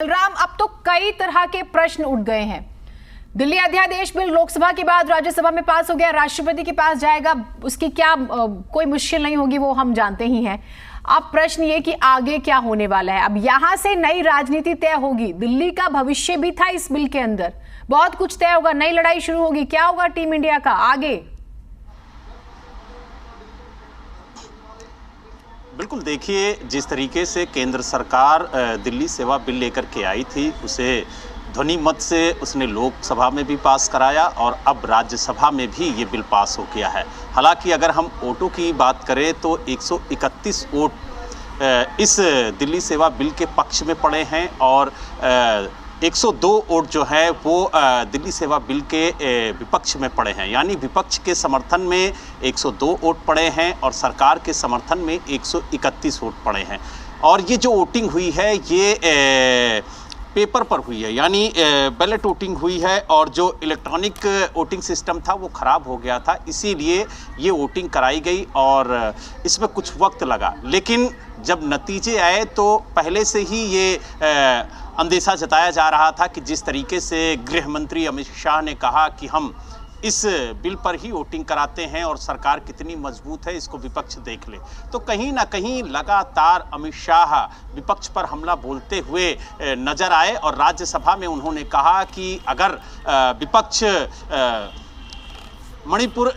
बलराम, अब तो कई तरह के प्रश्न उठ गए हैं। दिल्ली अध्यादेश बिल लोकसभा के बाद राज्यसभा में पास हो गया, राष्ट्रपति के पास जाएगा, उसकी क्या कोई मुश्किल नहीं होगी, वो हम जानते ही हैं। अब प्रश्न ये कि आगे क्या होने वाला है। अब यहां से नई राजनीति तय होगी। दिल्ली का भविष्य भी था इस बिल के अंदर, बहुत कुछ तय होगा, नई लड़ाई शुरू होगी। क्या होगा टीम इंडिया का आगे? बिल्कुल, देखिए, जिस तरीके से केंद्र सरकार दिल्ली सेवा बिल लेकर के आई थी, उसे ध्वनि मत से उसने लोकसभा में भी पास कराया और अब राज्यसभा में भी ये बिल पास हो गया है। हालांकि अगर हम वोटों की बात करें तो 131 वोट इस दिल्ली सेवा बिल के पक्ष में पड़े हैं और 102 वोट जो है वो दिल्ली सेवा बिल के विपक्ष में पड़े हैं। यानी विपक्ष के समर्थन में 102 वोट पड़े हैं और सरकार के समर्थन में 131 वोट पड़े हैं। और ये जो वोटिंग हुई है ये पेपर पर हुई है, यानी बैलेट वोटिंग हुई है और जो इलेक्ट्रॉनिक वोटिंग सिस्टम था वो ख़राब हो गया था, इसीलिए ये वोटिंग कराई गई और इसमें कुछ वक्त लगा। लेकिन जब नतीजे आए तो पहले से ही ये अंदेशा जताया जा रहा था कि जिस तरीके से गृह मंत्री अमित शाह ने कहा कि हम इस बिल पर ही वोटिंग कराते हैं और सरकार कितनी मजबूत है इसको विपक्ष देख ले, तो कहीं ना कहीं लगातार अमित शाह विपक्ष पर हमला बोलते हुए नजर आए और राज्यसभा में उन्होंने कहा कि अगर विपक्ष मणिपुर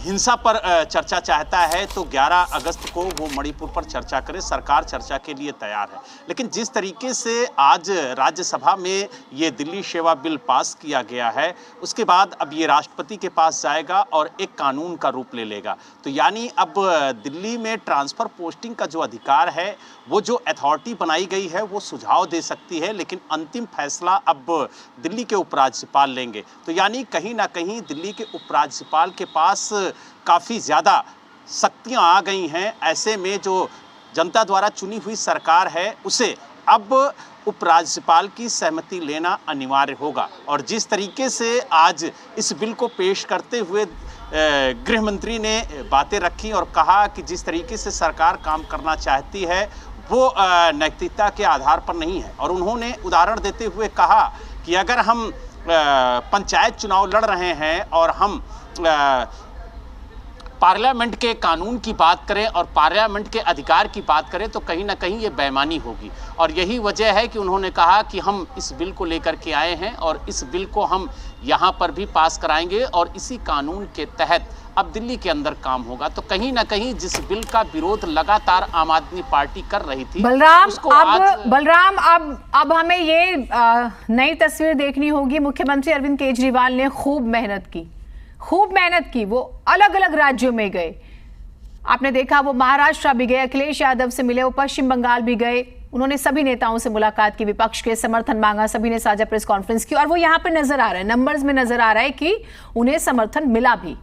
हिंसा पर चर्चा चाहता है तो 11 अगस्त को वो मणिपुर पर चर्चा करे, सरकार चर्चा के लिए तैयार है। लेकिन जिस तरीके से आज राज्यसभा में ये दिल्ली सेवा बिल पास किया गया है, उसके बाद अब ये राष्ट्रपति के पास जाएगा और एक कानून का रूप ले लेगा। तो यानी अब दिल्ली में ट्रांसफ़र पोस्टिंग का जो अधिकार है, वो जो अथॉरिटी बनाई गई है वो सुझाव दे सकती है, लेकिन अंतिम फैसला अब दिल्ली के उपराज्यपाल लेंगे। तो यानी कहीं ना कहीं दिल्ली के उपराज्यपाल के पास काफ़ी ज़्यादा शक्तियाँ आ गई हैं। ऐसे में जो जनता द्वारा चुनी हुई सरकार है उसे अब उपराज्यपाल की सहमति लेना अनिवार्य होगा। और जिस तरीके से आज इस बिल को पेश करते हुए गृह मंत्री ने बातें रखी और कहा कि जिस तरीके से सरकार काम करना चाहती है वो नैतिकता के आधार पर नहीं है। और उन्होंने उदाहरण देते हुए कहा कि अगर हम पंचायत चुनाव लड़ रहे हैं और हम पार्लियामेंट के कानून की बात करें और पार्लियामेंट के अधिकार की बात करें तो कहीं ना कहीं ये बेईमानी होगी। और यही वजह है कि उन्होंने कहा कि हम इस बिल को लेकर के आए हैं और इस बिल को हम यहाँ पर भी पास कराएंगे और इसी कानून के तहत अब दिल्ली के अंदर काम होगा। तो कहीं ना कहीं जिस बिल का विरोध लगातार आम आदमी पार्टी कर रही थी, बलराम अब हमें ये नई तस्वीर देखनी होगी। मुख्यमंत्री अरविंद केजरीवाल ने खूब मेहनत की, वो अलग अलग राज्यों में गए। आपने देखा वो महाराष्ट्र भी गए, अखिलेश यादव से मिले, वो पश्चिम बंगाल भी गए, उन्होंने सभी नेताओं से मुलाकात की, विपक्ष के समर्थन मांगा, सभी ने साझा प्रेस कॉन्फ्रेंस की और वो यहाँ पे नजर आ रहा है, नंबर्स में नजर आ रहा है कि उन्हें समर्थन मिला भी।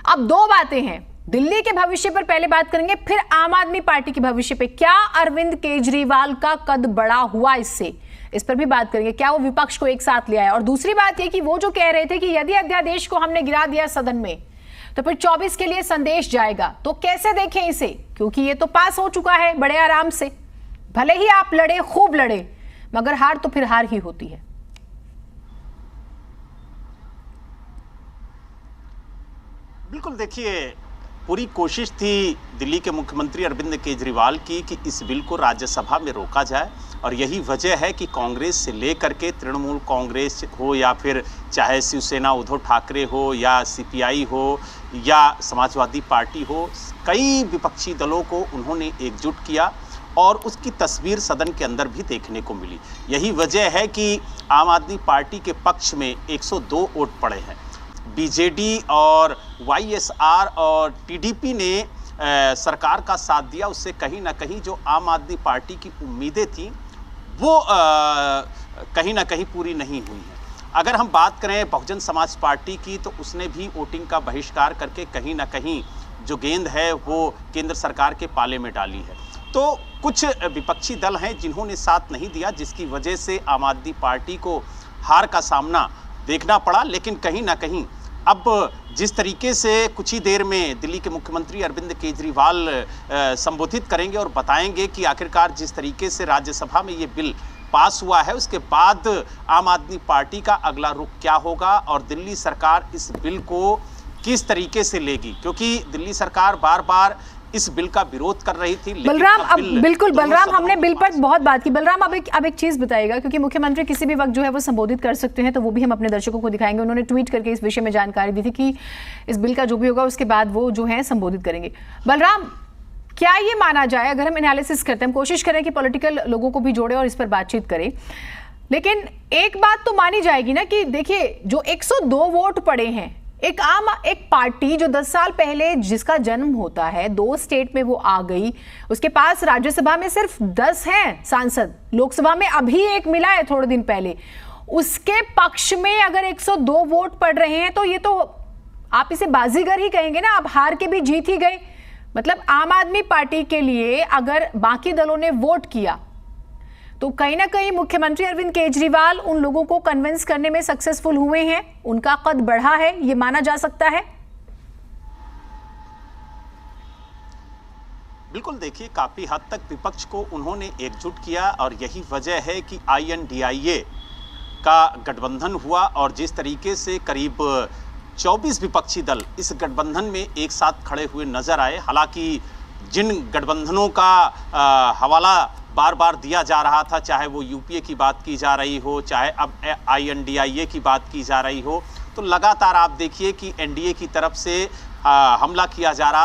अब दो बातें हैं, दिल्ली के भविष्य पर पहले बात करेंगे, फिर आम आदमी पार्टी के भविष्य पे। क्या अरविंद केजरीवाल का कद बड़ा हुआ इससे, इस पर भी बात करेंगे। क्या वो विपक्ष को एक साथ ले आया? और दूसरी बात ये कि वो जो कह रहे थे कि यदि अध्यादेश को हमने गिरा दिया सदन में तो फिर 24 के लिए संदेश जाएगा, तो कैसे देखें इसे? क्योंकि ये तो पास हो चुका है बड़े आराम से। भले ही आप लड़े, खूब लड़े, मगर हार तो फिर हार ही होती है। बिल्कुल, देखिए, पूरी कोशिश थी दिल्ली के मुख्यमंत्री अरविंद केजरीवाल की कि इस बिल को राज्यसभा में रोका जाए और यही वजह है कि कांग्रेस से लेकर के तृणमूल कांग्रेस हो या फिर चाहे शिवसेना उद्धव ठाकरे हो या सीपीआई हो या समाजवादी पार्टी हो, कई विपक्षी दलों को उन्होंने एकजुट किया और उसकी तस्वीर सदन के अंदर भी देखने को मिली। यही वजह है कि आम आदमी पार्टी के पक्ष में 102 वोट पड़े हैं। बीजेडी और वाईएसआर और टीडीपी ने सरकार का साथ दिया, उससे कहीं ना कहीं जो आम आदमी पार्टी की उम्मीदें थीं वो कहीं ना कहीं पूरी नहीं हुई हैं। अगर हम बात करें बहुजन समाज पार्टी की तो उसने भी वोटिंग का बहिष्कार करके कहीं ना कहीं जो गेंद है वो केंद्र सरकार के पाले में डाली है। तो कुछ विपक्षी दल हैं जिन्होंने साथ नहीं दिया, जिसकी वजह से आम आदमी पार्टी को हार का सामना देखना पड़ा। लेकिन कहीं ना कहीं अब जिस तरीके से कुछ ही देर में दिल्ली के मुख्यमंत्री अरविंद केजरीवाल संबोधित करेंगे और बताएंगे कि आखिरकार जिस तरीके से राज्यसभा में ये बिल पास हुआ है, उसके बाद आम आदमी पार्टी का अगला रुख क्या होगा और दिल्ली सरकार इस बिल को किस तरीके से लेगी, क्योंकि दिल्ली सरकार बार बार इस बिल का विरोध कर रही थी। बलराम, अब बिल्कुल बलराम, हमने बिल पर बहुत बात की। बलराम, अब एक चीज बताइएगा, क्योंकि मुख्यमंत्री किसी भी वक्त जो है वो संबोधित कर सकते हैं, तो वो भी हम अपने दर्शकों को दिखाएंगे। उन्होंने ट्वीट करके इस विषय में जानकारी दी थी कि इस बिल का जो भी होगा उसके बाद वो जो है संबोधित करेंगे। बलराम, क्या ये माना जाए, अगर हम एनालिसिस करते हैं, हम कोशिश करें कि पॉलिटिकल लोगों को भी जोड़े और इस पर बातचीत करें, लेकिन एक बात तो मानी जाएगी ना कि देखिए, जो 102 वोट पड़े हैं, एक पार्टी जो 10 साल पहले जिसका जन्म होता है, 2 स्टेट में वो आ गई, उसके पास राज्यसभा में सिर्फ 10 हैं सांसद, लोकसभा में अभी एक मिला है थोड़े दिन पहले, उसके पक्ष में अगर 102 वोट पड़ रहे हैं तो ये तो आप इसे बाजीगर ही कहेंगे ना, आप हार के भी जीत ही गए। मतलब आम आदमी पार्टी के लिए अगर बाकी दलों ने वोट किया तो कहीं ना कहीं मुख्यमंत्री अरविंद केजरीवाल उन लोगों को कन्विंस करने में सक्सेसफुल हुए हैं, उनका कद बढ़ा है, ये माना जा सकता है। बिल्कुल, देखिए काफी हद तक विपक्ष को उन्होंने एकजुट किया और यही वजह है कि INDIA का गठबंधन हुआ और जिस तरीके से करीब 24 विपक्षी दल इस गठबंधन में एक साथ खड़े हुए नजर आए। हालांकि जिन गठबंधनों का हवाला बार बार दिया जा रहा था, चाहे वो UPA की बात की जा रही हो, चाहे अब INDIA की बात की जा रही हो, तो लगातार आप देखिए कि NDA की तरफ से हमला किया जा रहा